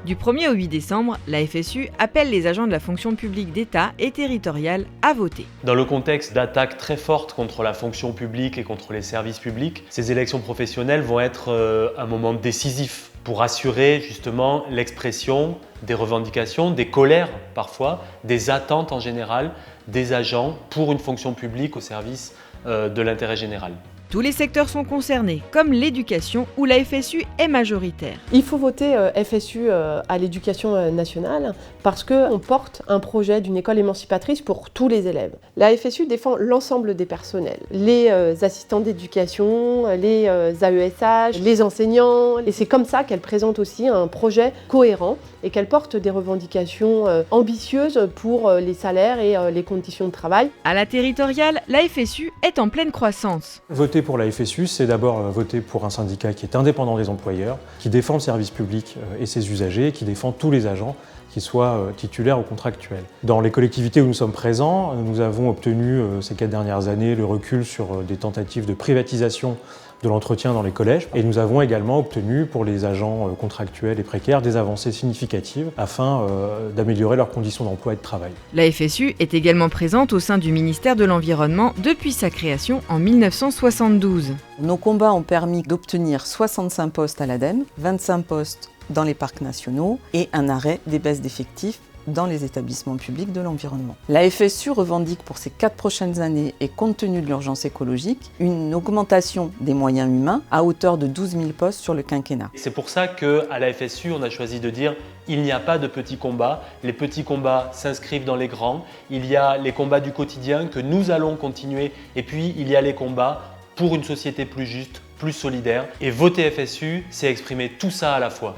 Du 1er au 8 décembre, la FSU appelle les agents de la fonction publique d'État et territoriale à voter. Dans le contexte d'attaques très fortes contre la fonction publique et contre les services publics, ces élections professionnelles vont être un moment décisif pour assurer justement l'expression des revendications, des colères parfois, des attentes en général des agents pour une fonction publique au service de l'intérêt général. Tous les secteurs sont concernés, comme l'éducation où la FSU est majoritaire. Il faut voter FSU à l'éducation nationale parce qu'on porte un projet d'une école émancipatrice pour tous les élèves. La FSU défend l'ensemble des personnels, les assistants d'éducation, les AESH, les enseignants. Et c'est comme ça qu'elle présente aussi un projet cohérent et qu'elle porte des revendications ambitieuses pour les salaires et les conditions de travail. À la territoriale, la FSU est en pleine croissance. Voter pour la FSU, c'est d'abord voter pour un syndicat qui est indépendant des employeurs, qui défend le service public et ses usagers, qui défend tous les agents, qu'ils soient titulaires ou contractuels. Dans les collectivités où nous sommes présents, nous avons obtenu ces 4 dernières années le recul sur des tentatives de privatisation de l'entretien dans les collèges. Et nous avons également obtenu pour les agents contractuels et précaires des avancées significatives afin d'améliorer leurs conditions d'emploi et de travail. La FSU est également présente au sein du ministère de l'Environnement depuis sa création en 1972. Nos combats ont permis d'obtenir 65 postes à l'ADEME, 25 postes dans les parcs nationaux et un arrêt des baisses d'effectifs dans les établissements publics de l'environnement. La FSU revendique pour ces 4 prochaines années et compte tenu de l'urgence écologique, une augmentation des moyens humains à hauteur de 12 000 postes sur le quinquennat. C'est pour ça qu'à la FSU, on a choisi de dire il n'y a pas de petits combats. Les petits combats s'inscrivent dans les grands. Il y a les combats du quotidien que nous allons continuer et puis il y a les combats pour une société plus juste, plus solidaire. Et voter FSU, c'est exprimer tout ça à la fois.